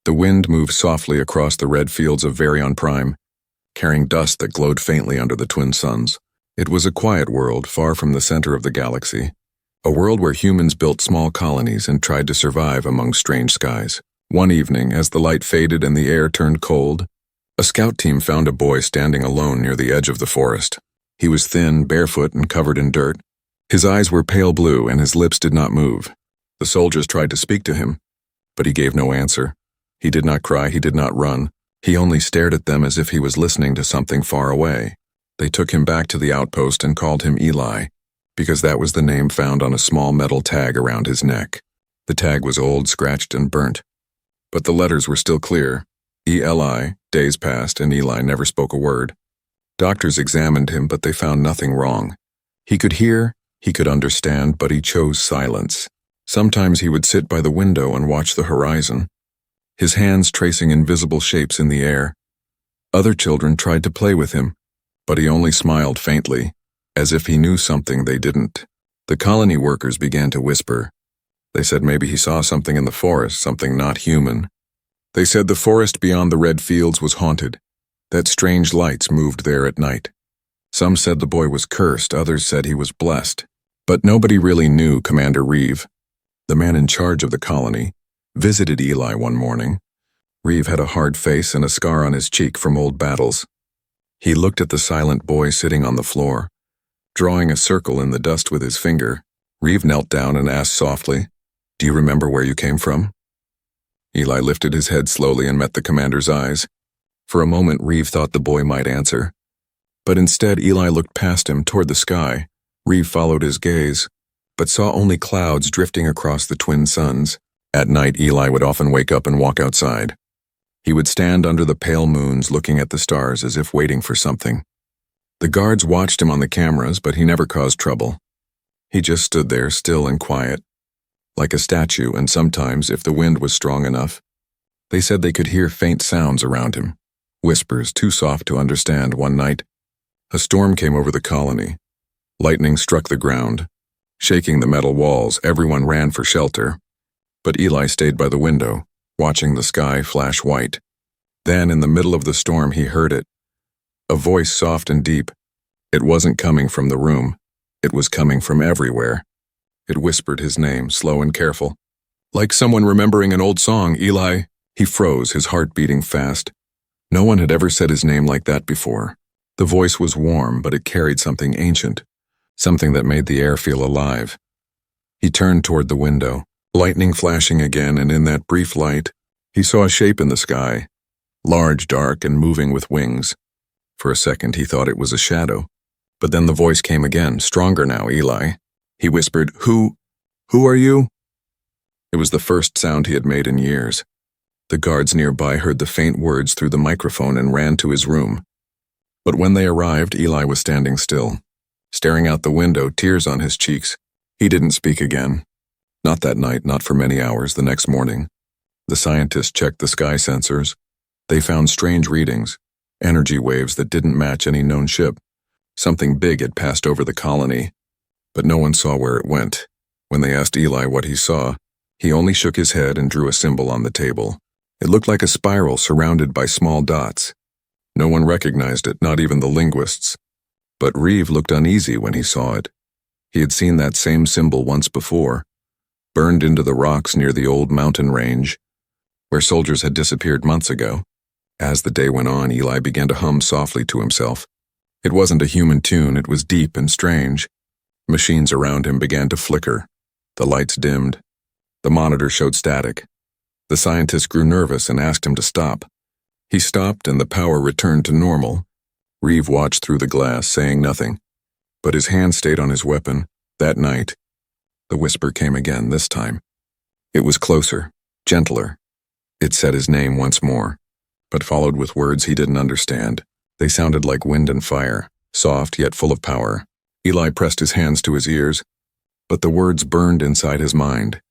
The wind moved softly across the red fields of Varion Prime, carrying dust that glowed faintly under the twin suns. It was a quiet world, far from the center of the galaxy. A world where humans built small colonies and tried to survive among strange skies. One evening, as the light faded and the air turned cold, a scout team found a boy standing alone near the edge of the forest. He was thin, barefoot, and covered in dirt. His eyes were pale blue and his lips did not move. The soldiers tried to speak to him, but he gave no answer. He did not cry, he did not run. He only stared at them as if he was listening to something far away. They took him back to the outpost and called him Eli, because that was the name found on a small metal tag around his neck. The tag was old, scratched, and burnt, but the letters were still clear. Eli. Days passed, and Eli never spoke a word. Doctors examined him, but they found nothing wrong. He could hear, he could understand, but he chose silence. Sometimes he would sit by the window and watch the horizon, his hands tracing invisible shapes in the air. Other children tried to play with him, but he only smiled faintly, as if he knew something they didn't. The colony workers began to whisper. They said maybe he saw something in the forest, something not human. They said the forest beyond the red fields was haunted, that strange lights moved there at night. Some said the boy was cursed, others said he was blessed. But nobody really knew Commander Reeve, the man in charge of the colony, visited Eli one morning. Reeve had a hard face and a scar on his cheek from old battles. He looked at the silent boy sitting on the floor, drawing a circle in the dust with his finger. Reeve knelt down and asked softly, "Do you remember where you came from?" Eli lifted his head slowly and met the commander's eyes. For a moment, Reeve thought the boy might answer. But instead, Eli looked past him toward the sky. Reeve followed his gaze, but saw only clouds drifting across the twin suns. At night, Eli would often wake up and walk outside. He would stand under the pale moons looking at the stars as if waiting for something. The guards watched him on the cameras, but he never caused trouble. He just stood there, still and quiet, like a statue, and sometimes, if the wind was strong enough, they said they could hear faint sounds around him, whispers too soft to understand. One night, a storm came over the colony. Lightning struck the ground, shaking the metal walls. Everyone ran for shelter, but Eli stayed by the window, watching the sky flash white. Then, in the middle of the storm, he heard it, a voice soft and deep. It wasn't coming from the room, it was coming from everywhere. It whispered his name, slow and careful. Like someone remembering an old song, Eli. He froze, his heart beating fast. No one had ever said his name like that before. The voice was warm, but it carried something ancient, something that made the air feel alive. He turned toward the window, lightning flashing again, and in that brief light, he saw a shape in the sky, large, dark, and moving with wings. For a second, he thought it was a shadow. But then the voice came again, stronger now. Eli. He whispered, Who are you?" It was the first sound he had made in years. The guards nearby heard the faint words through the microphone and ran to his room. But when they arrived, Eli was standing still, staring out the window, tears on his cheeks. He didn't speak again. Not that night, not for many hours. The next morning, the scientists checked the sky sensors. They found strange readings, energy waves that didn't match any known ship. Something big had passed over the colony, but no one saw where it went. When they asked Eli what he saw, he only shook his head and drew a symbol on the table. It looked like a spiral surrounded by small dots. No one recognized it, not even the linguists. But Reeve looked uneasy when he saw it. He had seen that same symbol once before, burned into the rocks near the old mountain range, where soldiers had disappeared months ago. As the day went on, Eli began to hum softly to himself. It wasn't a human tune, it was deep and strange. Machines around him began to flicker. The lights dimmed. The monitor showed static. The scientist grew nervous and asked him to stop. He stopped and the power returned to normal. Reeve watched through the glass, saying nothing, but his hand stayed on his weapon. That night, the whisper came again, this time. It was closer, gentler. It said his name once more, but followed with words he didn't understand. They sounded like wind and fire, soft yet full of power. Eli pressed his hands to his ears, but the words burned inside his mind.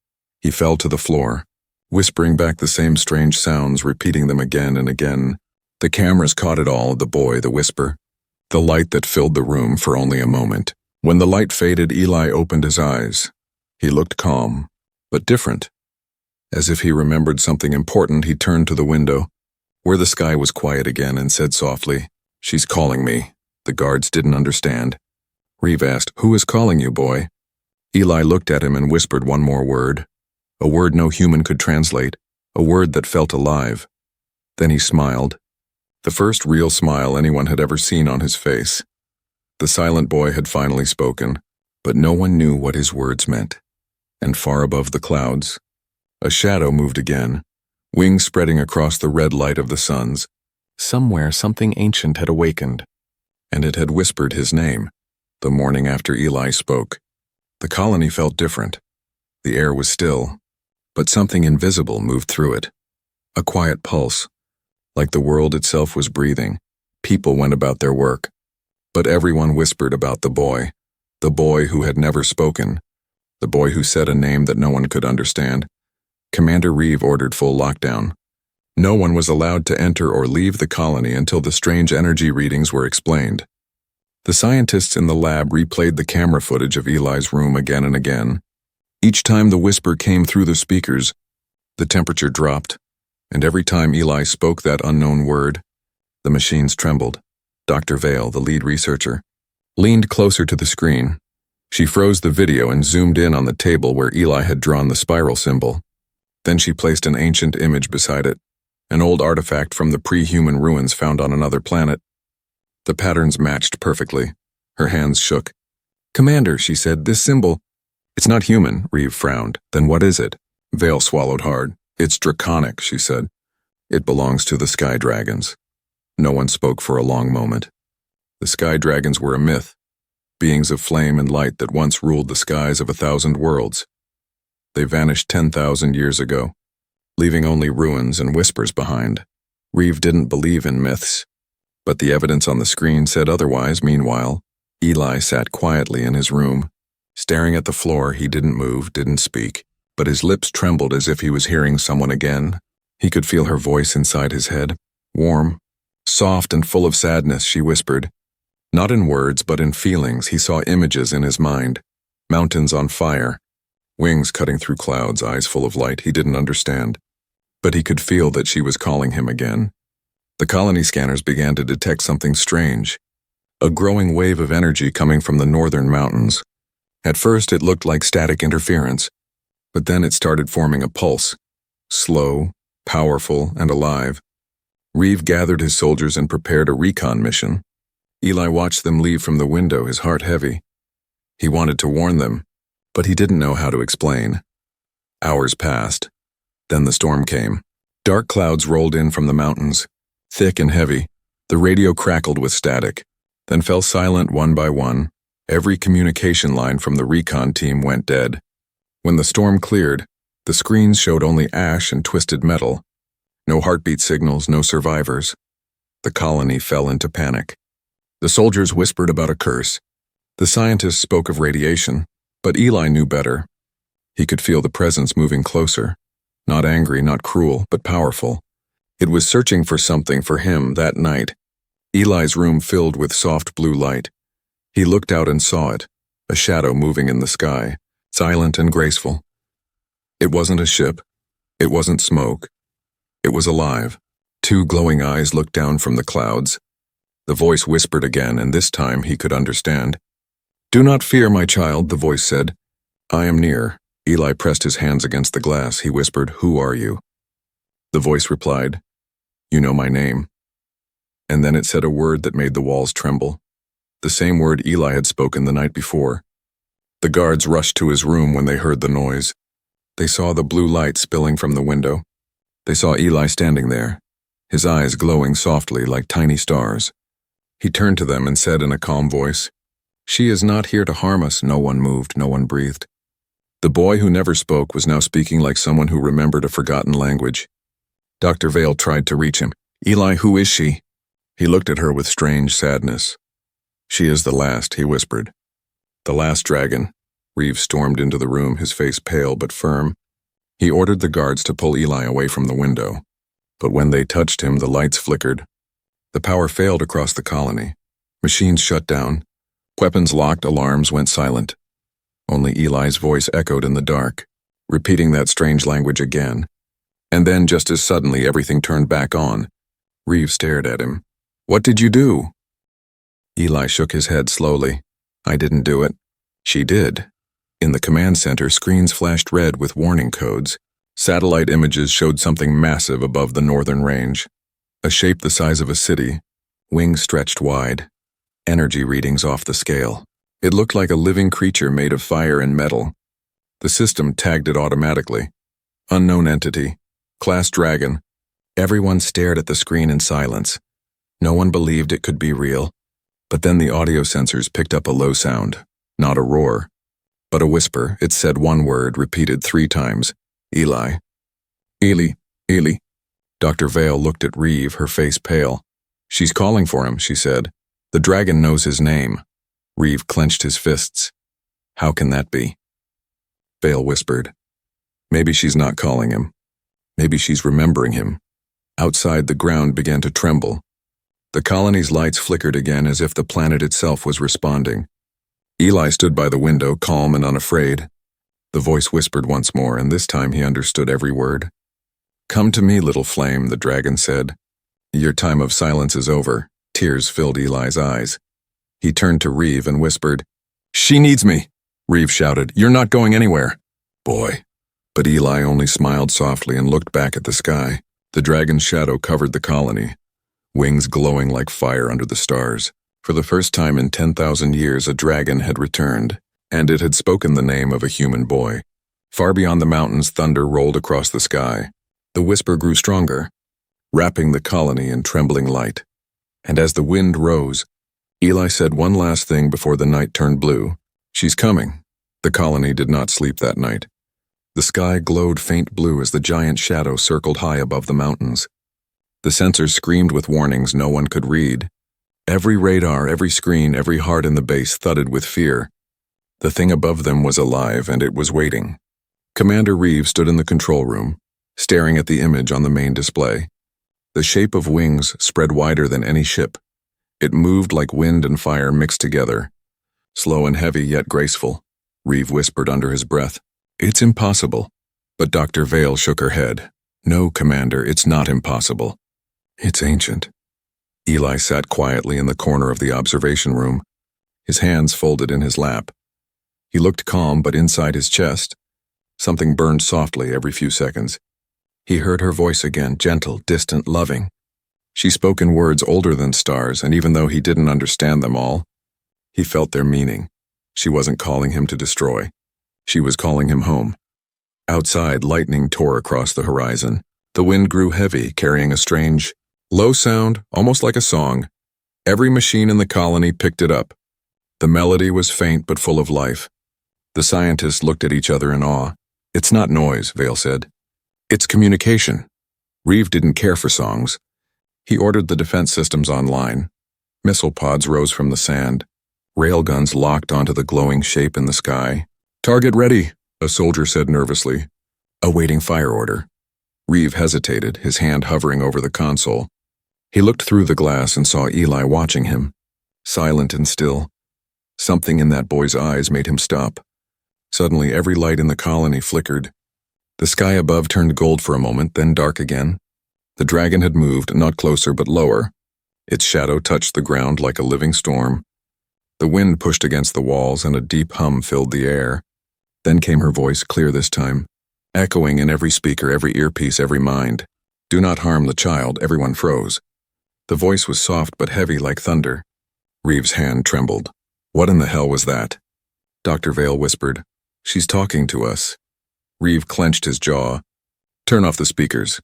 He fell to the floor, whispering back the same strange sounds, repeating them again and again. The cameras caught it all, the boy, the whisper, the light that filled the room for only a moment. When the light faded, Eli opened his eyes. He looked calm, but different. As if he remembered something important, he turned to the window, where the sky was quiet again, and said softly, "She's calling me." The guards didn't understand. Reeve asked, "Who is calling you, boy?" Eli looked at him and whispered one more word, a word no human could translate, a word that felt alive. Then he smiled, the first real smile anyone had ever seen on his face. The silent boy had finally spoken, but no one knew what his words meant. And far above the clouds, a shadow moved again, wings spreading across the red light of the suns. Somewhere something ancient had awakened, and it had whispered his name, the morning after Eli spoke. The colony felt different. The air was still, but something invisible moved through it. A quiet pulse, like the world itself was breathing. People went about their work, but everyone whispered about the boy who had never spoken, the boy who said a name that no one could understand. Commander Reeve ordered full lockdown. No one was allowed to enter or leave the colony until the strange energy readings were explained. The scientists in the lab replayed the camera footage of Eli's room again and again. Each time the whisper came through the speakers, the temperature dropped, and every time Eli spoke that unknown word, the machines trembled. Dr. Vale, the lead researcher, leaned closer to the screen. She froze the video and zoomed in on the table where Eli had drawn the spiral symbol. Then she placed an ancient image beside it, an old artifact from the pre-human ruins found on another planet. The patterns matched perfectly. Her hands shook. "Commander," she said, "this symbol—" "It's not human," Reeve frowned. "Then what is it?" Vale swallowed hard. "It's draconic," she said. "It belongs to the Sky Dragons." No one spoke for a long moment. The Sky Dragons were a myth, beings of flame and light that once ruled the skies of 1,000 worlds. They vanished 10,000 years ago, leaving only ruins and whispers behind. Reeve didn't believe in myths, but the evidence on the screen said otherwise. Meanwhile, Eli sat quietly in his room. Staring at the floor, he didn't move, didn't speak, but his lips trembled as if he was hearing someone again. He could feel her voice inside his head, warm, soft and full of sadness. She whispered. Not in words, but in feelings. He saw images in his mind, mountains on fire, wings cutting through clouds, eyes full of light. He didn't understand, but he could feel that she was calling him again. The colony scanners began to detect something strange, a growing wave of energy coming from the northern mountains. At first it looked like static interference, but then it started forming a pulse, slow, powerful, and alive. Reeve gathered his soldiers and prepared a recon mission. Eli watched them leave from the window, his heart heavy. He wanted to warn them, but he didn't know how to explain. Hours passed. Then the storm came. Dark clouds rolled in from the mountains, thick and heavy. The radio crackled with static, then fell silent one by one. Every communication line from the recon team went dead. When the storm cleared, the screens showed only ash and twisted metal. No heartbeat signals, no survivors. The colony fell into panic. The soldiers whispered about a curse. The scientists spoke of radiation, but Eli knew better. He could feel the presence moving closer. Not angry, not cruel, but powerful. It was searching for something for him that night. Eli's room filled with soft blue light. He looked out and saw it, a shadow moving in the sky, silent and graceful. It wasn't a ship. It wasn't smoke. It was alive. Two glowing eyes looked down from the clouds. The voice whispered again, and this time he could understand. "Do not fear, my child," the voice said. "I am near." Eli pressed his hands against the glass. He whispered, "Who are you?" The voice replied, "You know my name." And then it said a word that made the walls tremble. The same word Eli had spoken the night before. The guards rushed to his room when they heard the noise. They saw the blue light spilling from the window. They saw Eli standing there, his eyes glowing softly like tiny stars. He turned to them and said in a calm voice, "She is not here to harm us." No one moved, no one breathed. The boy who never spoke was now speaking like someone who remembered a forgotten language. Dr. Vale tried to reach him. "Eli, who is she?" He looked at her with strange sadness. "She is the last," he whispered. "The last dragon." Reeve stormed into the room, his face pale but firm. He ordered the guards to pull Eli away from the window. But when they touched him, the lights flickered. The power failed across the colony. Machines shut down. Weapons locked, alarms went silent. Only Eli's voice echoed in the dark. repeating that strange language again. And then, just as suddenly, everything turned back on. Reeve stared at him. "What did you do?" Eli shook his head slowly. "I didn't do it. She did." In the command center, screens flashed red with warning codes. Satellite images showed something massive above the northern range. A shape the size of a city, wings stretched wide, energy readings off the scale. It looked like a living creature made of fire and metal. The system tagged it automatically. Unknown entity, Class Dragon. Everyone stared at the screen in silence. No one believed it could be real. But then the audio sensors picked up a low sound, not a roar, but a whisper. It said one word, repeated 3 times. Eli. Eli, Eli. Dr. Vale looked at Reeve, her face pale. "She's calling for him," she said. "The dragon knows his name." Reeve clenched his fists. "How can that be?" Vale whispered. "Maybe she's not calling him. Maybe she's remembering him." Outside, the ground began to tremble. The colony's lights flickered again as if the planet itself was responding. Eli stood by the window, calm and unafraid. The voice whispered once more, and this time he understood every word. "Come to me, little flame," the dragon said. "Your time of silence is over." Tears filled Eli's eyes. He turned to Reeve and whispered, "She needs me!" Reeve shouted, "You're not going anywhere." "Boy." But Eli only smiled softly and looked back at the sky. The dragon's shadow covered the colony, wings glowing like fire under the stars. For the first time in 10,000 years, a dragon had returned, and it had spoken the name of a human boy. Far beyond the mountains, thunder rolled across the sky. The whisper grew stronger, wrapping the colony in trembling light. And as the wind rose, Eli said one last thing before the night turned blue. "She's coming." The colony did not sleep that night. The sky glowed faint blue as the giant shadow circled high above the mountains. The sensors screamed with warnings no one could read. Every radar, every screen, every heart in the base thudded with fear. The thing above them was alive, and it was waiting. Commander Reeve stood in the control room, staring at the image on the main display. The shape of wings spread wider than any ship. It moved like wind and fire mixed together. Slow and heavy, yet graceful. Reeve whispered under his breath, "It's impossible." But Dr. Vale shook her head. "No, Commander, it's not impossible. It's ancient." Eli sat quietly in the corner of the observation room, his hands folded in his lap. He looked calm, but inside his chest, something burned softly every few seconds. He heard her voice again, gentle, distant, loving. She spoke in words older than stars, and even though he didn't understand them all, he felt their meaning. She wasn't calling him to destroy. She was calling him home. Outside, lightning tore across the horizon. The wind grew heavy, carrying a strange, low sound, almost like a song. Every machine in the colony picked it up. The melody was faint but full of life. The scientists looked at each other in awe. "It's not noise," Vale said. "It's communication." Reeve didn't care for songs. He ordered the defense systems online. Missile pods rose from the sand. Railguns locked onto the glowing shape in the sky. "Target ready," a soldier said nervously, awaiting fire order. Reeve hesitated, his hand hovering over the console. He looked through the glass and saw Eli watching him, silent and still. Something in that boy's eyes made him stop. Suddenly, every light in the colony flickered. The sky above turned gold for a moment, then dark again. The dragon had moved, not closer but lower. Its shadow touched the ground like a living storm. The wind pushed against the walls and a deep hum filled the air. Then came her voice, clear this time, echoing in every speaker, every earpiece, every mind. "Do not harm the child." Everyone froze. The voice was soft but heavy like thunder. Reeve's hand trembled. "What in the hell was that?" Dr. Vale whispered, "She's talking to us." Reeve clenched his jaw. "Turn off the speakers."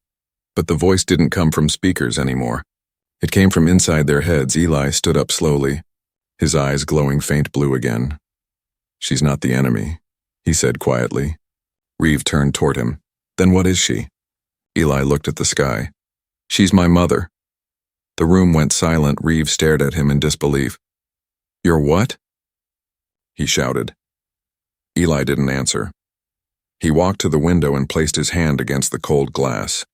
But the voice didn't come from speakers anymore. It came from inside their heads. Eli stood up slowly, his eyes glowing faint blue again. "She's not the enemy," he said quietly. Reeve turned toward him. "Then what is she?" Eli looked at the sky. "She's my mother." The room went silent. Reeve stared at him in disbelief. "You're what?" he shouted. Eli didn't answer. He walked to the window and placed his hand against the cold glass.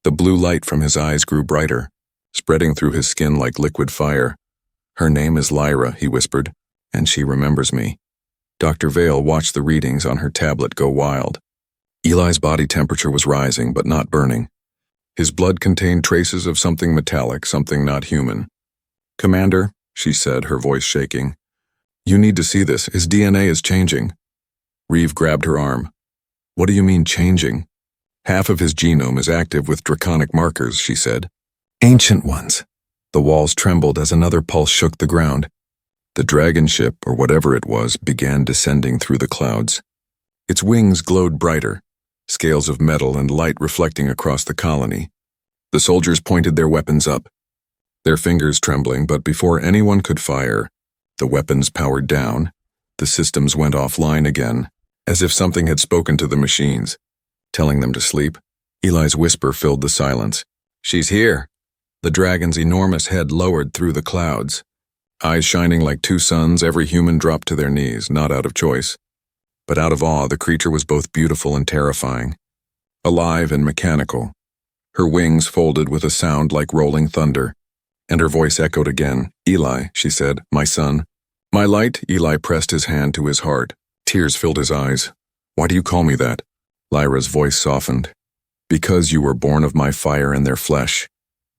The blue light from his eyes grew brighter, spreading through his skin like liquid fire. "Her name is Lyra," he whispered, "and she remembers me." Dr. Vale watched the readings on her tablet go wild. Eli's body temperature was rising, but not burning. His blood contained traces of something metallic, something not human. "Commander," she said, her voice shaking. "You need to see this. His DNA is changing." Reeve grabbed her arm. "What do you mean, changing?" "Half of his genome is active with draconic markers," she said. "Ancient ones." The walls trembled as another pulse shook the ground. The dragon ship, or whatever it was, began descending through the clouds. Its wings glowed brighter, scales of metal and light reflecting across the colony. The soldiers pointed their weapons up, their fingers trembling, but before anyone could fire, the weapons powered down. The systems went offline again, as if something had spoken to the machines, telling them to sleep. Eli's whisper filled the silence. "She's here." The dragon's enormous head lowered through the clouds. Eyes shining like two suns, every human dropped to their knees, not out of choice. But out of awe, the creature was both beautiful and terrifying, alive and mechanical. Her wings folded with a sound like rolling thunder, and her voice echoed again. "Eli," she said, "my son." "My light?" Eli pressed his hand to his heart. Tears filled his eyes. "Why do you call me that?" Lyra's voice softened. "Because you were born of my fire and their flesh."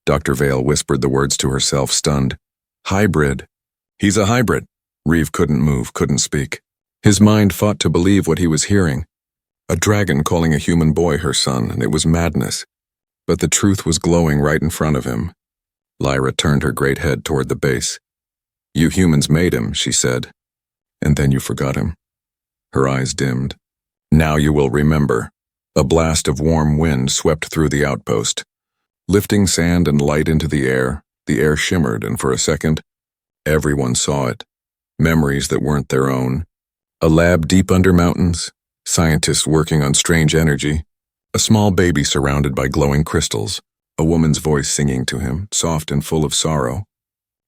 Dr. Vale whispered the words to herself, stunned. "Hybrid." "He's a hybrid." Reeve couldn't move, couldn't speak. His mind fought to believe what he was hearing. A dragon calling a human boy her son, and it was madness. But the truth was glowing right in front of him. Lyra turned her great head toward the base. "You humans made him," she said. "And then you forgot him." Her eyes dimmed. "Now you will remember." A blast of warm wind swept through the outpost, lifting sand and light into the air. The air shimmered, and for a second, everyone saw it. Memories that weren't their own. A lab deep under mountains, scientists working on strange energy, a small baby surrounded by glowing crystals, a woman's voice singing to him, soft and full of sorrow.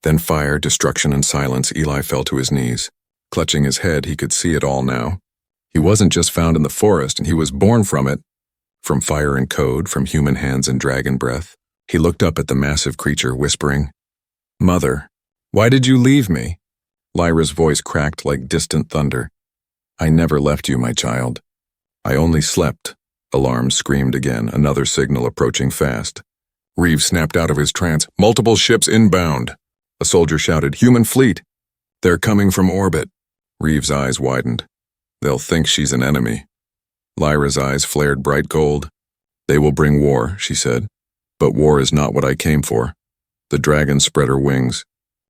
Then fire, destruction, and silence. Eli fell to his knees. Clutching his head, he could see it all now. He wasn't just found in the forest, and he was born from it. From fire and code, from human hands and dragon breath. He looked up at the massive creature, whispering, "Mother, why did you leave me?" Lyra's voice cracked like distant thunder. "I never left you, my child. I only slept." Alarms screamed again, another signal approaching fast. Reeve snapped out of his trance. "Multiple ships inbound." A soldier shouted, "Human fleet! They're coming from orbit." Reeve's eyes widened. "They'll think she's an enemy." Lyra's eyes flared bright gold. "They will bring war," she said. "But war is not what I came for." The dragon spread her wings,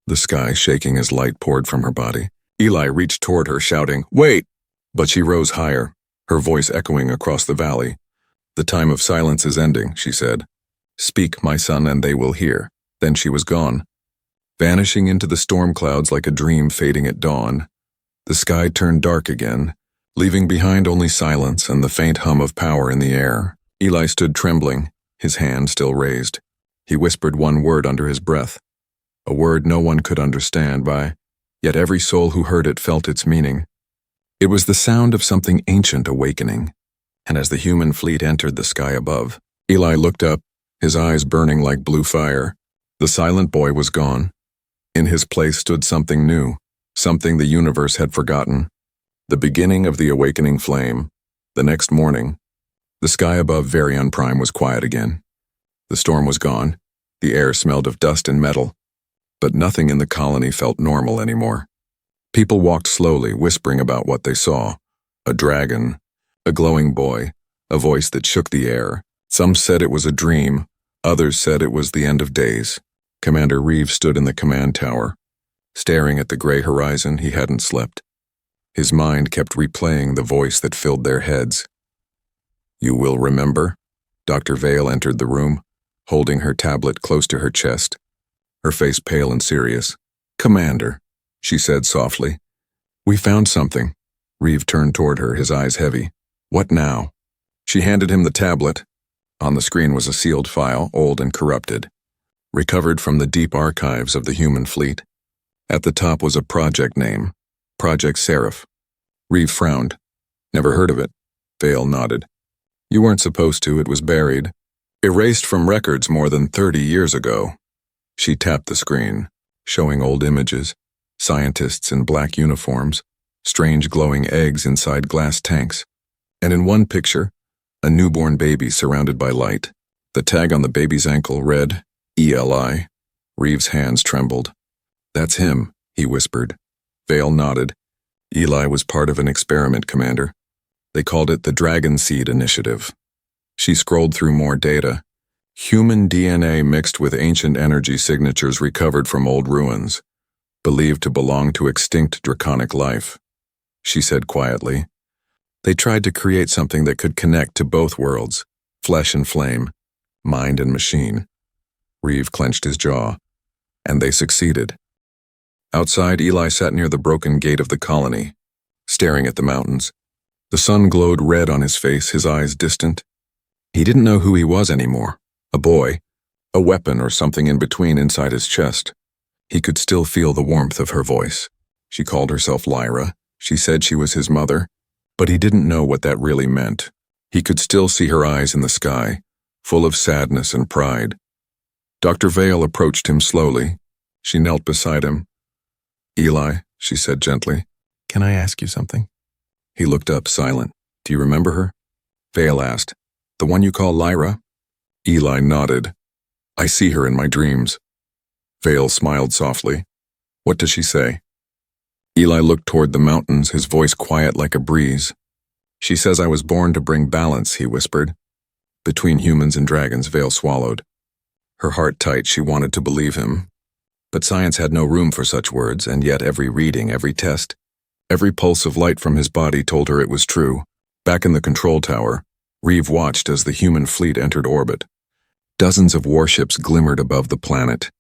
the sky shaking as light poured from her body. Eli reached toward her, shouting, "Wait!" But she rose higher, her voice echoing across the valley. "The time of silence is ending," she said. "Speak, my son, and they will hear." Then she was gone, vanishing into the storm clouds like a dream fading at dawn. The sky turned dark again, leaving behind only silence and the faint hum of power in the air. Eli stood trembling, his hand still raised. He whispered one word under his breath, a word no one could understand, yet every soul who heard it felt its meaning. It was the sound of something ancient awakening, and as the human fleet entered the sky above, Eli looked up, his eyes burning like blue fire. The silent boy was gone. In his place stood something new, something the universe had forgotten. The beginning of the awakening flame. The next morning, the sky above Varian Prime was quiet again. The storm was gone. The air smelled of dust and metal. But nothing in the colony felt normal anymore. People walked slowly, whispering about what they saw. A dragon, a glowing boy, a voice that shook the air. Some said it was a dream. Others said it was the end of days. Commander Reeve stood in the command tower. Staring at the gray horizon, he hadn't slept. His mind kept replaying the voice that filled their heads. "You will remember?" Dr. Vale entered the room, holding her tablet close to her chest, her face pale and serious. "Commander," she said softly. "We found something." Reeve turned toward her, his eyes heavy. "What now?" She handed him the tablet. On the screen was a sealed file, old and corrupted, recovered from the deep archives of the human fleet. At the top was a project name, Project Seraph. Reeve frowned. "Never heard of it." Vale nodded. "You weren't supposed to, it was buried. Erased from records more than 30 years ago." She tapped the screen, showing old images, scientists in black uniforms, strange glowing eggs inside glass tanks. And in one picture, A newborn baby surrounded by light. The tag on the baby's ankle read, ELI. Reeves' hands trembled. That's him, he whispered. Vale nodded. Eli was part of an experiment, Commander. They called it the Dragon Seed Initiative. She scrolled through more data. Human DNA mixed with ancient energy signatures recovered from old ruins, believed to belong to extinct draconic life. She said quietly. They tried to create something that could connect to both worlds, flesh and flame, mind and machine. Reeve clenched his jaw. And they succeeded. Outside, Eli sat near the broken gate of the colony, staring at the mountains. The sun glowed red on his face, his eyes distant. He didn't know who he was anymore. A boy, a weapon or something in between inside his chest. He could still feel the warmth of her voice. She called herself Lyra. She said she was his mother, but he didn't know what that really meant. He could still see her eyes in the sky, full of sadness and pride. Dr. Vale approached him slowly. She knelt beside him. Eli, she said gently, can I ask you something? He looked up, silent. Do you remember her? Vale asked. The one you call Lyra? Eli nodded. I see her in my dreams. Vale smiled softly. What does she say? Eli looked toward the mountains, his voice quiet like a breeze. She says I was born to bring balance, he whispered. Between humans and dragons, Vale swallowed. Her heart tight, she wanted to believe him. But science had no room for such words, and yet every reading, every test, every pulse of light from his body told her it was true. Back in the control tower, Reeve watched as the human fleet entered orbit. Dozens of warships glimmered above the planet.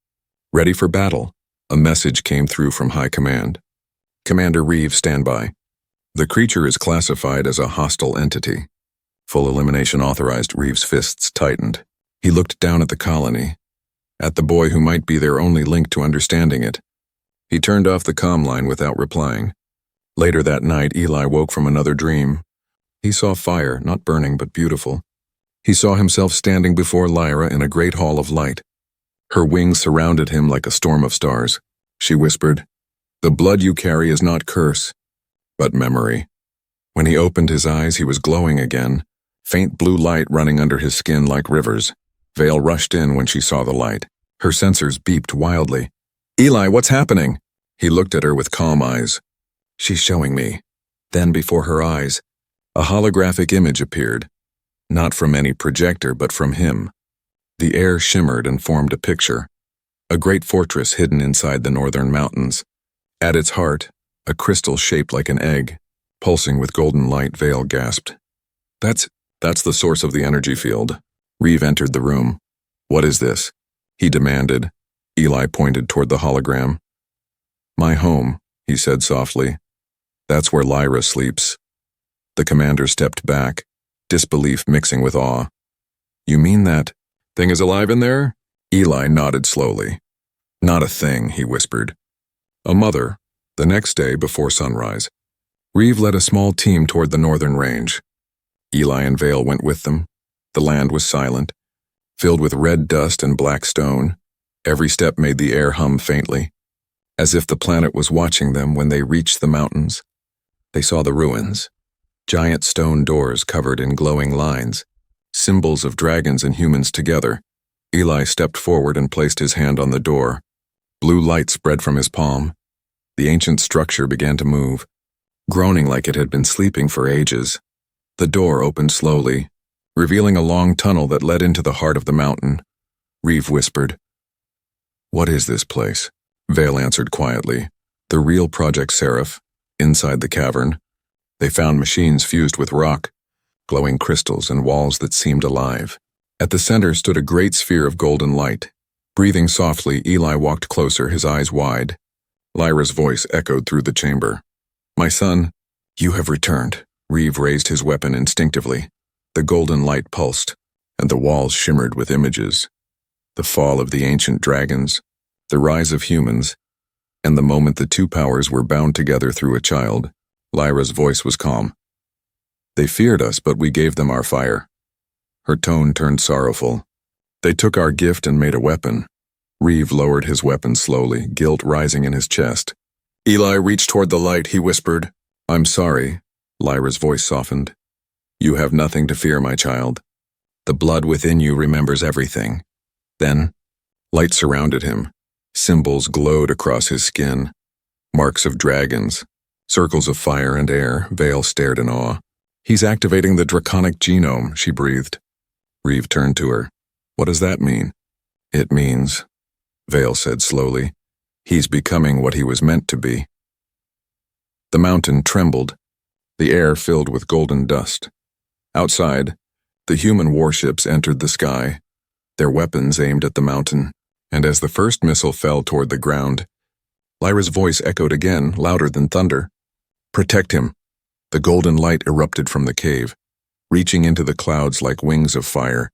Ready for battle, a message came through from High Command. Commander Reeve, stand by. The creature is classified as a hostile entity. Full elimination authorized. Reeve's fists tightened. He looked down at the colony, at the boy who might be their only link to understanding it. He turned off the comm line without replying. Later that night, Eli woke from another dream. He saw fire, not burning but beautiful. He saw himself standing before Lyra in a great hall of light. Her wings surrounded him like a storm of stars. She whispered, the blood you carry is not curse, but memory. When he opened his eyes, he was glowing again, faint blue light running under his skin like rivers. Vale rushed in when she saw the light. Her sensors beeped wildly. Eli, what's happening? He looked at her with calm eyes. She's showing me. Then before her eyes, a holographic image appeared. Not from any projector, but from him. The air shimmered and formed a picture. A great fortress hidden inside the northern mountains. At its heart, a crystal shaped like an egg, pulsing with golden light. Vale gasped. That's the source of the energy field. Reeve entered the room. What is this? He demanded. Eli pointed toward the hologram. My home, he said softly. That's where Lyra sleeps. The commander stepped back, disbelief mixing with awe. You mean that thing is alive in there? Eli nodded slowly. Not a thing, he whispered. A mother. The next day, before sunrise, Reeve led a small team toward the northern range. Eli and Vale went with them. The land was silent, filled with red dust and black stone. Every step made the air hum faintly, as if the planet was watching them. When they reached the mountains, they saw the ruins. Giant stone doors covered in glowing lines, symbols of dragons and humans together. Eli stepped forward and placed his hand on the door. Blue light spread from his palm. The ancient structure began to move, groaning like it had been sleeping for ages. The door opened slowly, revealing a long tunnel that led into the heart of the mountain. Reeve whispered, What is this place? Vale answered quietly. The real Project Seraph, inside the cavern. They found machines fused with rock, glowing crystals and walls that seemed alive. At the center stood a great sphere of golden light. Breathing softly, Eli walked closer, his eyes wide. Lyra's voice echoed through the chamber. My son, you have returned. Reeve raised his weapon instinctively. The golden light pulsed, and the walls shimmered with images. The fall of the ancient dragons, the rise of humans, and the moment the two powers were bound together through a child. Lyra's voice was calm. They feared us, but we gave them our fire. Her tone turned sorrowful. They took our gift and made a weapon. Reeve lowered his weapon slowly, guilt rising in his chest. Eli reached toward the light, he whispered. I'm sorry. Lyra's voice softened. You have nothing to fear, my child. The blood within you remembers everything. Then, light surrounded him. Symbols glowed across his skin. Marks of dragons, circles of fire and air. Vale stared in awe. He's activating the draconic genome, she breathed. Reeve turned to her. What does that mean? It means, Vale said slowly, he's becoming what he was meant to be. The mountain trembled. The air filled with golden dust. Outside, the human warships entered the sky, their weapons aimed at the mountain, and as the first missile fell toward the ground, Lyra's voice echoed again, louder than thunder. Protect him. The golden light erupted from the cave, reaching into the clouds like wings of fire.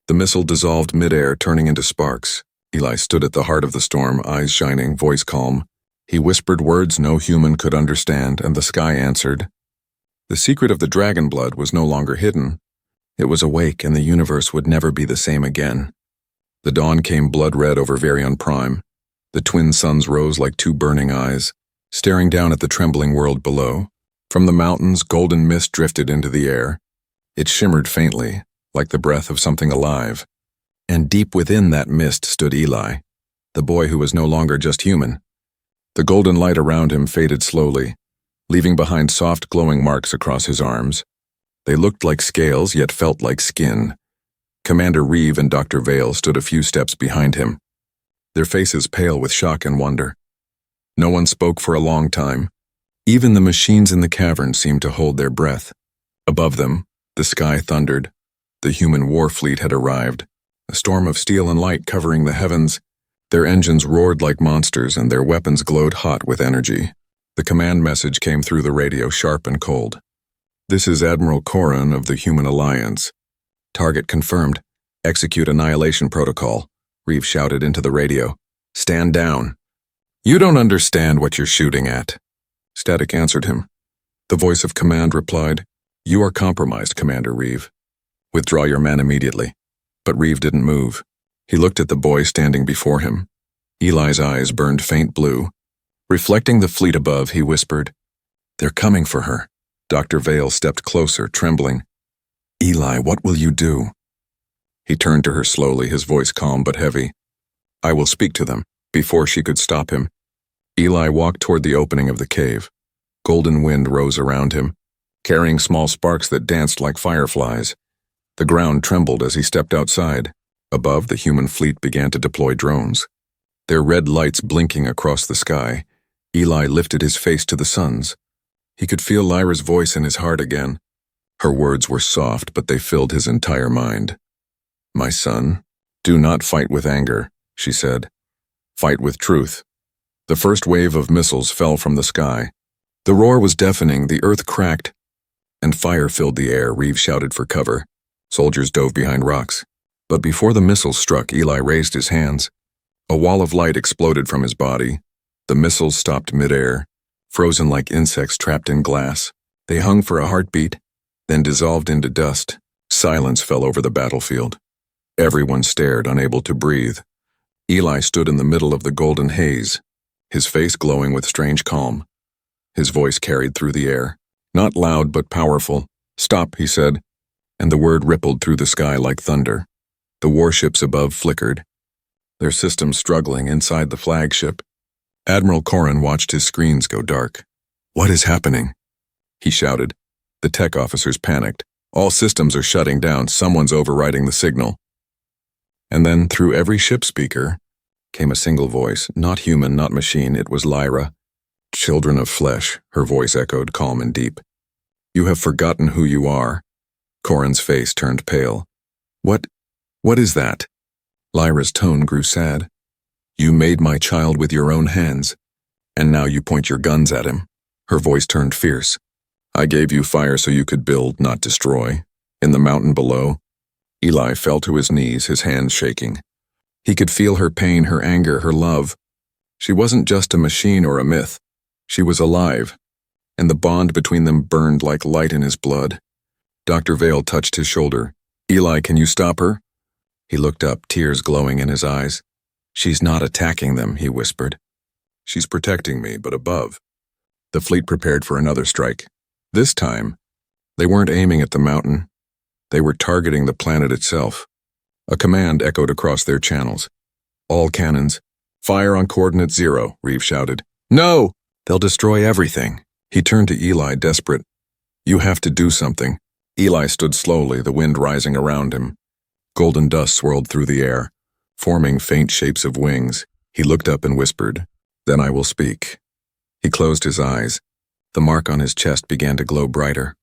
The missile dissolved midair, turning into sparks. Eli stood at the heart of the storm, eyes shining, voice calm. He whispered words no human could understand, and the sky answered. The secret of the dragon blood was no longer hidden. It was awake, and the universe would never be the same again. The dawn came blood-red over Varian Prime. The twin suns rose like two burning eyes, staring down at the trembling world below. From the mountains, golden mist drifted into the air. It shimmered faintly, like the breath of something alive. And deep within that mist stood Eli, the boy who was no longer just human. The golden light around him faded slowly, leaving behind soft glowing marks across his arms. They looked like scales, yet felt like skin. Commander Reeve and Dr. Vale stood a few steps behind him, their faces pale with shock and wonder. No one spoke for a long time. Even the machines in the cavern seemed to hold their breath. Above them, the sky thundered. The human war fleet had arrived, a storm of steel and light covering the heavens. Their engines roared like monsters, and their weapons glowed hot with energy. The command message came through the radio, sharp and cold. This is Admiral Corran of the Human Alliance. Target confirmed. Execute annihilation protocol, Reeve shouted into the radio. Stand down. You don't understand what you're shooting at. Static answered him. The voice of command replied, You are compromised, Commander Reeve. Withdraw your men immediately. But Reeve didn't move. He looked at the boy standing before him. Eli's eyes burned faint blue. Reflecting the fleet above, he whispered, They're coming for her. Dr. Vale stepped closer, trembling. Eli, what will you do? He turned to her slowly, his voice calm but heavy. I will speak to them. Before she could stop him, Eli walked toward the opening of the cave. Golden wind rose around him, carrying small sparks that danced like fireflies. The ground trembled as he stepped outside. Above, the human fleet began to deploy drones. Their red lights blinking across the sky, Eli lifted his face to the suns. He could feel Lyra's voice in his heart again. Her words were soft, but they filled his entire mind. My son, do not fight with anger, she said. Fight with truth. The first wave of missiles fell from the sky. The roar was deafening, the earth cracked, and fire filled the air. Reeve shouted for cover. Soldiers dove behind rocks. But before the missiles struck, Eli raised his hands. A wall of light exploded from his body. The missiles stopped midair, frozen like insects trapped in glass. They hung for a heartbeat, then dissolved into dust. Silence fell over the battlefield. Everyone stared, unable to breathe. Eli stood in the middle of the golden haze, his face glowing with strange calm. His voice carried through the air, not loud but powerful. Stop, he said, and the word rippled through the sky like thunder. The warships above flickered, their systems struggling inside the flagship. Admiral Corran watched his screens go dark. What is happening? He shouted. The tech officers panicked. All systems are shutting down. Someone's overriding the signal. And then, through every ship speaker, came a single voice, not human, not machine. It was Lyra. Children of flesh, her voice echoed, calm and deep. You have forgotten who you are. Corran's face turned pale. What is that? Lyra's tone grew sad. You made my child with your own hands, and now you point your guns at him. Her voice turned fierce. I gave you fire so you could build, not destroy. In the mountain below, Eli fell to his knees, his hands shaking. He could feel her pain, her anger, her love. She wasn't just a machine or a myth. She was alive, and the bond between them burned like light in his blood. Dr. Vale touched his shoulder. Eli, can you stop her? He looked up, tears glowing in his eyes. She's not attacking them, he whispered. She's protecting me, but above. The fleet prepared for another strike. This time, They weren't aiming at the mountain. They were targeting the planet itself. A command echoed across their channels. All cannons, fire on coordinate 0, Reeve shouted. No! They'll destroy everything. He turned to Eli, desperate. You have to do something. Eli stood slowly, the wind rising around him. Golden dust swirled through the air, forming faint shapes of wings. He looked up and whispered, Then I will speak. He closed his eyes. The mark on his chest began to glow brighter,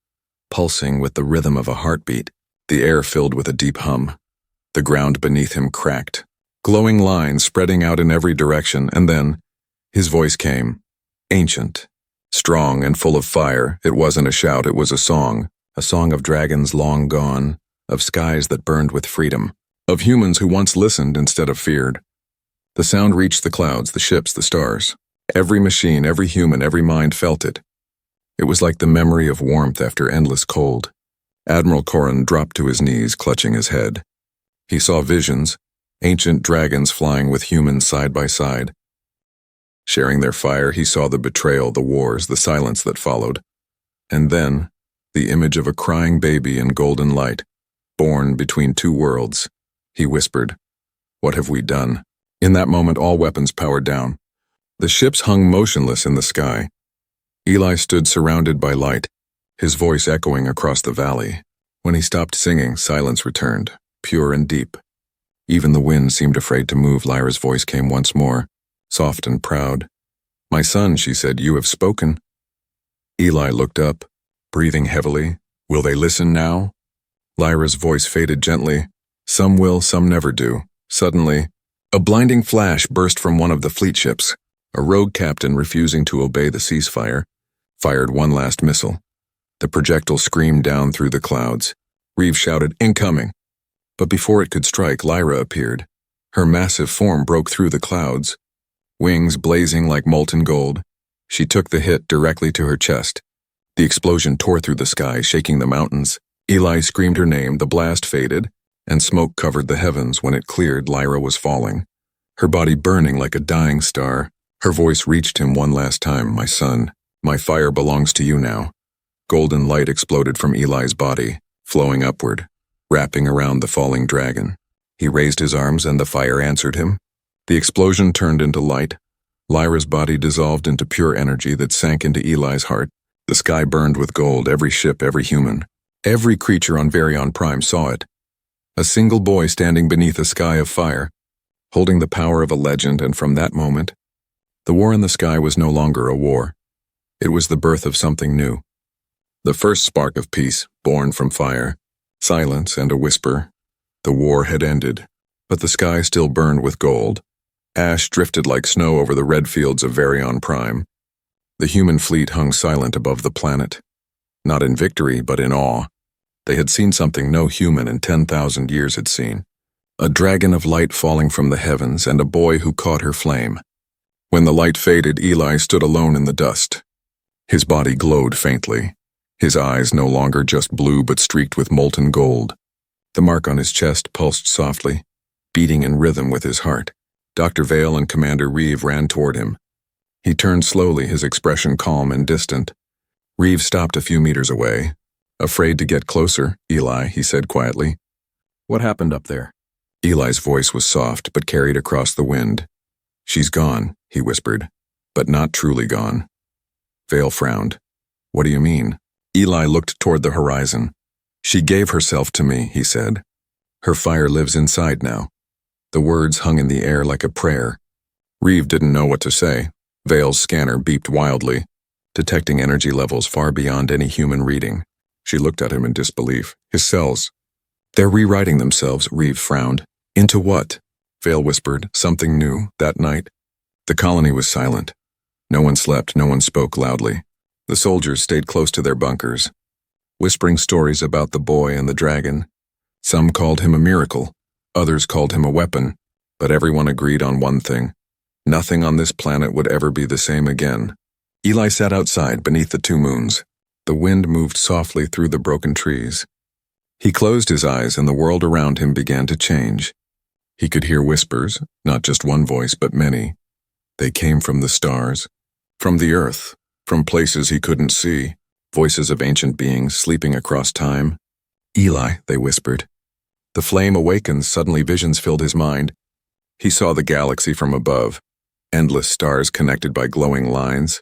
pulsing with the rhythm of a heartbeat. The air filled with a deep hum. The ground beneath him cracked, glowing lines spreading out in every direction, and then his voice came, ancient, strong and full of fire. It wasn't a shout, it was a song of dragons long gone, of skies that burned with freedom, of humans who once listened instead of feared. The sound reached the clouds, the ships, the stars. Every machine, every human, every mind felt it. It was like the memory of warmth after endless cold. Admiral Corrin dropped to his knees, clutching his head. He saw visions, ancient dragons flying with humans side by side. Sharing their fire, he saw the betrayal, the wars, the silence that followed. And then, the image of a crying baby in golden light, born between two worlds. He whispered, What have we done? In that moment, all weapons powered down. The ships hung motionless in the sky. Eli stood surrounded by light, his voice echoing across the valley. When he stopped singing, silence returned, pure and deep. Even the wind seemed afraid to move. Lyra's voice came once more, soft and proud. My son, she said, you have spoken. Eli looked up, breathing heavily. Will they listen now? Lyra's voice faded gently. Some will, some never do. Suddenly, a blinding flash burst from one of the fleet ships. A rogue captain, refusing to obey the ceasefire, fired one last missile. The projectile screamed down through the clouds. Reeve shouted, Incoming! But before it could strike, Lyra appeared. Her massive form broke through the clouds, wings blazing like molten gold. She took the hit directly to her chest. The explosion tore through the sky, shaking the mountains. Eli screamed her name, the blast faded, and smoke covered the heavens. When it cleared, Lyra was falling, her body burning like a dying star. Her voice reached him one last time, My son, my fire belongs to you now. Golden light exploded from Eli's body, flowing upward, wrapping around the falling dragon. He raised his arms and the fire answered him. The explosion turned into light. Lyra's body dissolved into pure energy that sank into Eli's heart. The sky burned with gold, every ship, every human. Every creature on Varion Prime saw it. A single boy standing beneath a sky of fire, holding the power of a legend, and from that moment, the war in the sky was no longer a war. It was the birth of something new. The first spark of peace, born from fire, silence and a whisper. The war had ended, but the sky still burned with gold. Ash drifted like snow over the red fields of Varion Prime. The human fleet hung silent above the planet, not in victory, but in awe. They had seen something no human in 10,000 years had seen. A dragon of light falling from the heavens and a boy who caught her flame. When the light faded, Eli stood alone in the dust. His body glowed faintly, his eyes no longer just blue but streaked with molten gold. The mark on his chest pulsed softly, beating in rhythm with his heart. Dr. Vale and Commander Reeve ran toward him. He turned slowly, his expression calm and distant. Reeve stopped a few meters away. Afraid to get closer, Eli, he said quietly. What happened up there? Eli's voice was soft but carried across the wind. She's gone, he whispered, but not truly gone. Vale frowned. What do you mean? Eli looked toward the horizon. She gave herself to me, he said. Her fire lives inside now. The words hung in the air like a prayer. Reeve didn't know what to say. Vale's scanner beeped wildly, detecting energy levels far beyond any human reading. She looked at him in disbelief. His cells. They're rewriting themselves, Reeve frowned. Into what? Vale whispered, something new, that night. The colony was silent. No one slept, no one spoke loudly. The soldiers stayed close to their bunkers, whispering stories about the boy and the dragon. Some called him a miracle, others called him a weapon, but everyone agreed on one thing. Nothing on this planet would ever be the same again. Eli sat outside beneath the two moons. The wind moved softly through the broken trees. He closed his eyes and the world around him began to change. He could hear whispers, not just one voice, but many. They came from the stars, from the earth, from places he couldn't see. voices of ancient beings sleeping across time. Eli, they whispered. The flame awakened. Suddenly visions filled his mind. He saw the galaxy from above, endless stars connected by glowing lines.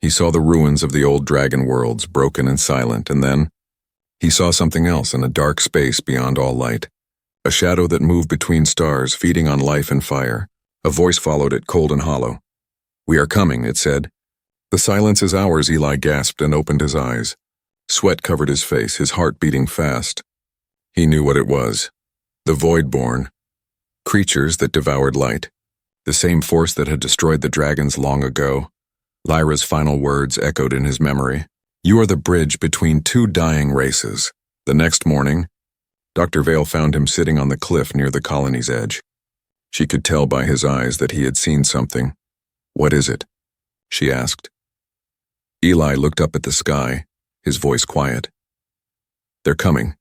He saw the ruins of the old dragon worlds, broken and silent, and then he saw something else in a dark space beyond all light. A shadow that moved between stars, feeding on life and fire. A voice followed it, cold and hollow. "We are coming," it said. "The silence is ours," Eli gasped and opened his eyes. Sweat covered his face, his heart beating fast. He knew what it was. The Voidborn. Creatures that devoured light. The same force that had destroyed the dragons long ago. Lyra's final words echoed in his memory. "You are the bridge between two dying races." The next morning, Dr. Vale found him sitting on the cliff near the colony's edge. She could tell by his eyes that he had seen something. "What is it?" she asked. Eli looked up at the sky, his voice quiet. "They're coming,"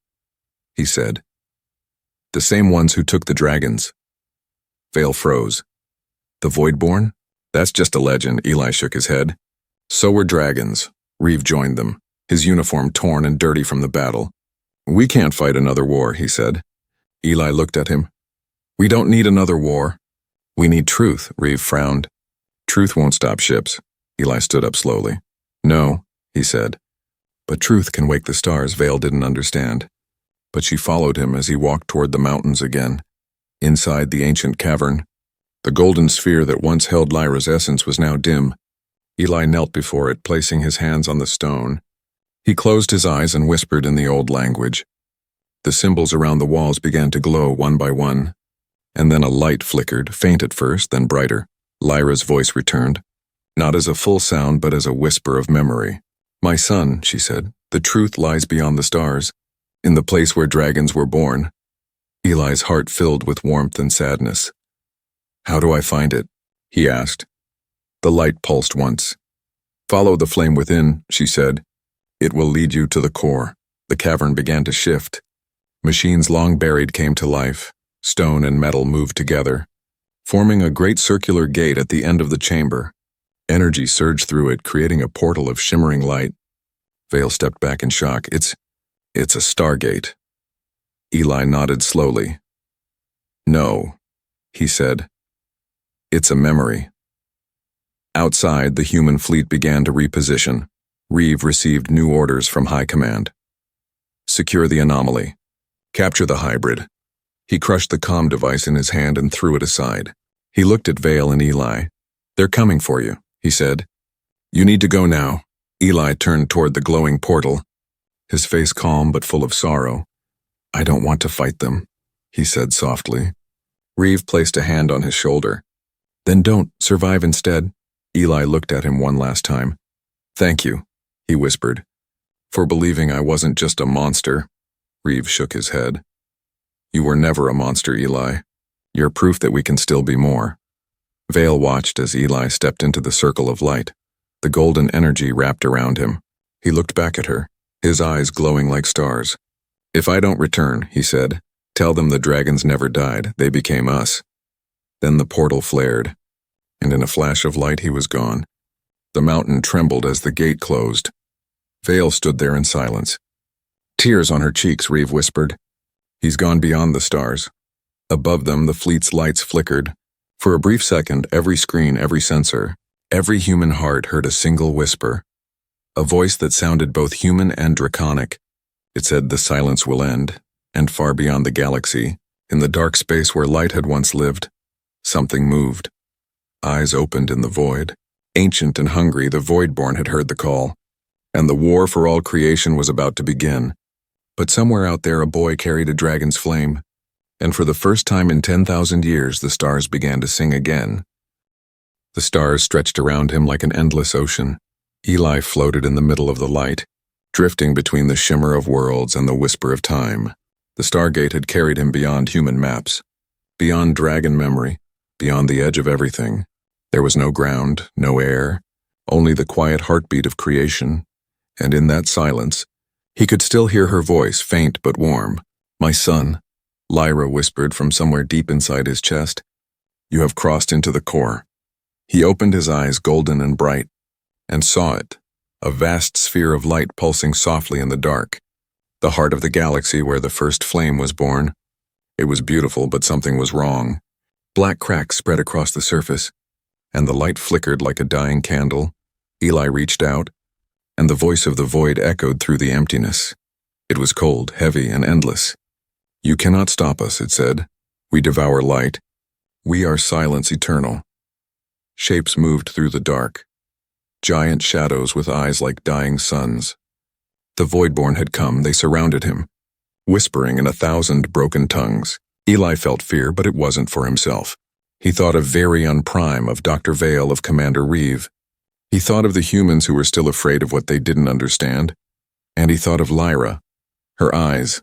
he said. "The same ones who took the dragons." Vale froze. "The Voidborn? That's just a legend," Eli shook his head. "So were dragons." Reeve joined them, his uniform torn and dirty from the battle. "We can't fight another war," he said. Eli looked at him. "We don't need another war. We need truth," Reeve frowned. "Truth won't stop ships." Eli stood up slowly. "No," he said. "But truth can wake the stars." Vale didn't understand. But she followed him as he walked toward the mountains again. Inside the ancient cavern, the golden sphere that once held Lyra's essence was now dim. Eli knelt before it, placing his hands on the stone. He closed his eyes and whispered in the old language. The symbols around the walls began to glow one by one, and then a light flickered, faint at first, then brighter. Lyra's voice returned, not as a full sound but as a whisper of memory. "My son," she said, "the truth lies beyond the stars, in the place where dragons were born." Eli's heart filled with warmth and sadness. "How do I find it?" he asked. The light pulsed once. "Follow the flame within," she said. "It will lead you to the core." The cavern began to shift. Machines long buried came to life. Stone and metal moved together, forming a great circular gate at the end of the chamber. Energy surged through it, creating a portal of shimmering light. Vale stepped back in shock. It's a stargate." Eli nodded slowly. "No," he said. "It's a memory." Outside, the human fleet began to reposition. Reeve received new orders from High Command. "Secure the anomaly. Capture the hybrid." He crushed the comm device in his hand and threw it aside. He looked at Vale and Eli. "They're coming for you," he said. "You need to go now." Eli turned toward the glowing portal, his face calm but full of sorrow. "I don't want to fight them," he said softly. Reeve placed a hand on his shoulder. "Then don't. Survive instead." Eli looked at him one last time. "Thank you," he whispered, "for believing I wasn't just a monster." Reeve shook his head. "You were never a monster, Eli. You're proof that we can still be more." Vale watched as Eli stepped into the circle of light. The golden energy wrapped around him. He looked back at her, his eyes glowing like stars. "If I don't return," he said, "tell them the dragons never died, they became us." Then the portal flared, and in a flash of light he was gone. The mountain trembled as the gate closed. Vale stood there in silence. Tears on her cheeks, Reeve whispered. "He's gone beyond the stars." Above them, the fleet's lights flickered. For a brief second, every screen, every sensor, every human heart heard a single whisper. A voice that sounded both human and draconic. It said, "The silence will end," and far beyond the galaxy, in the dark space where light had once lived, something moved. Eyes opened in the void. Ancient and hungry, the Voidborn had heard the call, and the war for all creation was about to begin. But somewhere out there a boy carried a dragon's flame, and for the first time in 10,000 years the stars began to sing again. The stars stretched around him like an endless ocean. Eli floated in the middle of the light, drifting between the shimmer of worlds and the whisper of time. The Stargate had carried him beyond human maps, beyond dragon memory, beyond the edge of everything. There was no ground, no air, only the quiet heartbeat of creation, and in that silence, he could still hear her voice, faint but warm. "My son," Lyra whispered from somewhere deep inside his chest, "you have crossed into the core." He opened his eyes, golden and bright, and saw it, a vast sphere of light pulsing softly in the dark, the heart of the galaxy where the first flame was born. It was beautiful, but something was wrong. Black cracks spread across the surface, and the light flickered like a dying candle. Eli reached out, and the voice of the void echoed through the emptiness. It was cold, heavy, and endless. "You cannot stop us," it said. "We devour light. We are silence eternal." Shapes moved through the dark. Giant shadows with eyes like dying suns. The Voidborn had come. They surrounded him, whispering in 1,000 broken tongues. Eli felt fear, but it wasn't for himself. He thought of Varian Prime, of Dr. Vale, of Commander Reeve. He thought of the humans who were still afraid of what they didn't understand. And he thought of Lyra. Her eyes,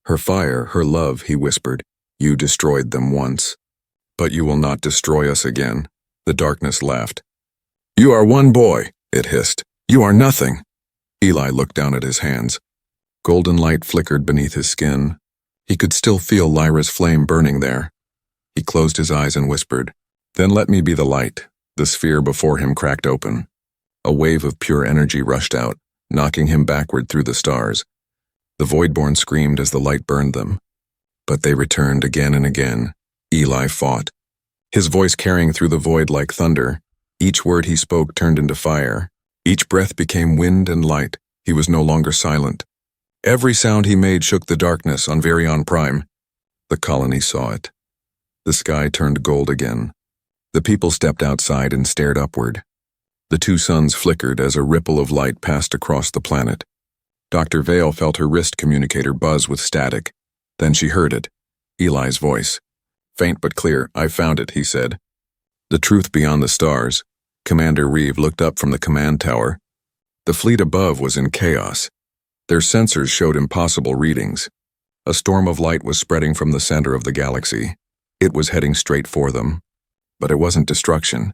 her fire, her love, he whispered. "You destroyed them once, but you will not destroy us again." The darkness laughed. "You are one boy," it hissed. "You are nothing." Eli looked down at his hands. Golden light flickered beneath his skin. He could still feel Lyra's flame burning there. He closed his eyes and whispered, "Then let me be the light." The sphere before him cracked open. A wave of pure energy rushed out, knocking him backward through the stars. The Voidborn screamed as the light burned them. But they returned again and again. Eli fought, his voice carrying through the void like thunder. Each word he spoke turned into fire. Each breath became wind and light. He was no longer silent. Every sound he made shook the darkness on Varian Prime. The colony saw it. The sky turned gold again. The people stepped outside and stared upward. The two suns flickered as a ripple of light passed across the planet. Dr. Vale felt her wrist communicator buzz with static. Then she heard it. Eli's voice. Faint but clear. "I found it," he said. The truth beyond the stars. Commander Reeve looked up from the command tower. The fleet above was in chaos. Their sensors showed impossible readings. A storm of light was spreading from the center of the galaxy. It was heading straight for them. But it wasn't destruction.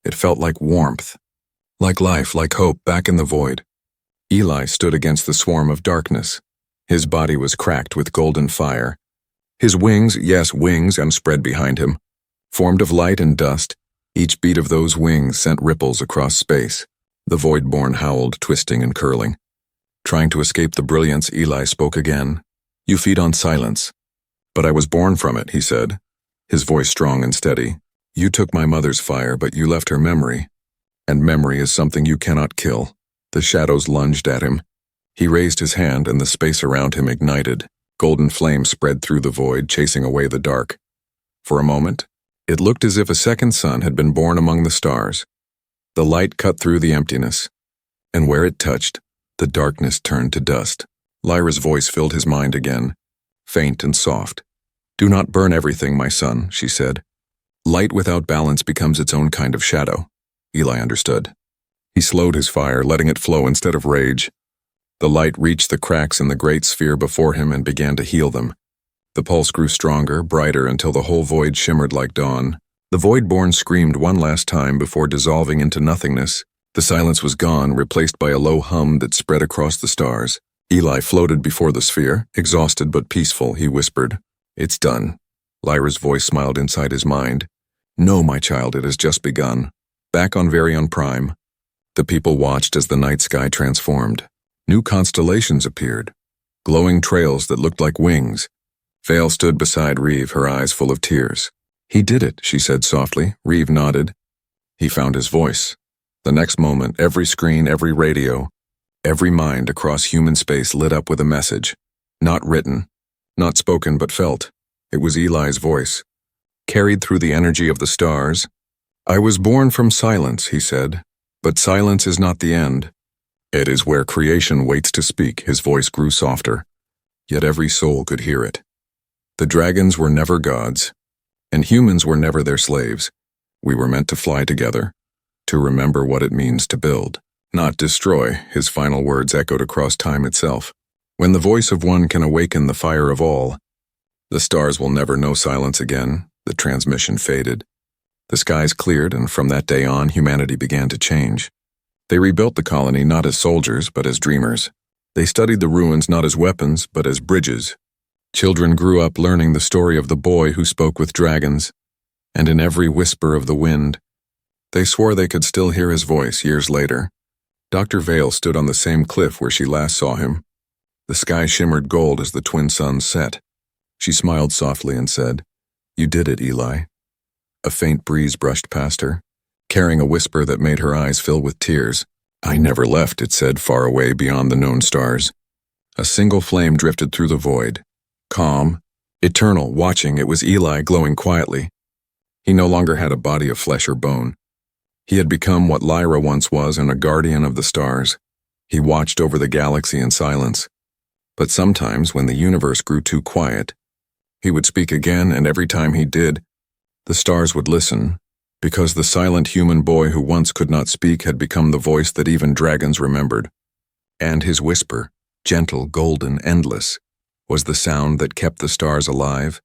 It felt like warmth, like life, like hope back in the void. Eli stood against the swarm of darkness. His body was cracked with golden fire. His wings, yes, wings, and spread behind him, formed of light and dust. Each beat of those wings sent ripples across space. The Voidborn howled, twisting and curling. Trying to escape the brilliance, Eli spoke again. "You feed on silence." "But I was born from it," he said, his voice strong and steady. "You took my mother's fire, but you left her memory. And memory is something you cannot kill." The shadows lunged at him. He raised his hand and the space around him ignited. Golden flame spread through the void, chasing away the dark. For a moment, it looked as if a second sun had been born among the stars. The light cut through the emptiness, and where it touched, the darkness turned to dust. Lyra's voice filled his mind again, faint and soft. "Do not burn everything, my son," she said. "Light without balance becomes its own kind of shadow." Eli understood. He slowed his fire, letting it flow instead of rage. The light reached the cracks in the great sphere before him and began to heal them. The pulse grew stronger, brighter, until the whole void shimmered like dawn. The Voidborn screamed one last time before dissolving into nothingness. The silence was gone, replaced by a low hum that spread across the stars. Eli floated before the sphere, exhausted but peaceful. He whispered, "It's done." Lyra's voice smiled inside his mind. "No, my child, it has just begun." Back on Varian Prime, the people watched as the night sky transformed. New constellations appeared, glowing trails that looked like wings. Vale stood beside Reeve, her eyes full of tears. "He did it," she said softly. Reeve nodded. He found his voice. The next moment, every screen, every radio, every mind across human space lit up with a message. Not written, not spoken, but felt. It was Eli's voice, carried through the energy of the stars. "I was born from silence," he said, "but silence is not the end. It is where creation waits to speak." His voice grew softer, yet every soul could hear it. The dragons were never gods, and humans were never their slaves. We were meant to fly together, to remember what it means to build, not destroy. His final words echoed across time itself. When the voice of one can awaken the fire of all, the stars will never know silence again. The transmission faded. The skies cleared, and from that day on, humanity began to change. They rebuilt the colony not as soldiers, but as dreamers. They studied the ruins not as weapons, but as bridges. Children grew up learning the story of the boy who spoke with dragons, and in every whisper of the wind, they swore they could still hear his voice years later. Dr. Vale stood on the same cliff where she last saw him. The sky shimmered gold as the twin suns set. She smiled softly and said, "You did it, Eli." A faint breeze brushed past her, carrying a whisper that made her eyes fill with tears. "I never left," it said, far away beyond the known stars. A single flame drifted through the void. Calm, eternal, watching, it was Eli glowing quietly. He no longer had a body of flesh or bone. He had become what Lyra once was, and a guardian of the stars. He watched over the galaxy in silence. But sometimes, when the universe grew too quiet, he would speak again, and every time he did, the stars would listen, because the silent human boy who once could not speak had become the voice that even dragons remembered. And his whisper, gentle, golden, endless, was the sound that kept the stars alive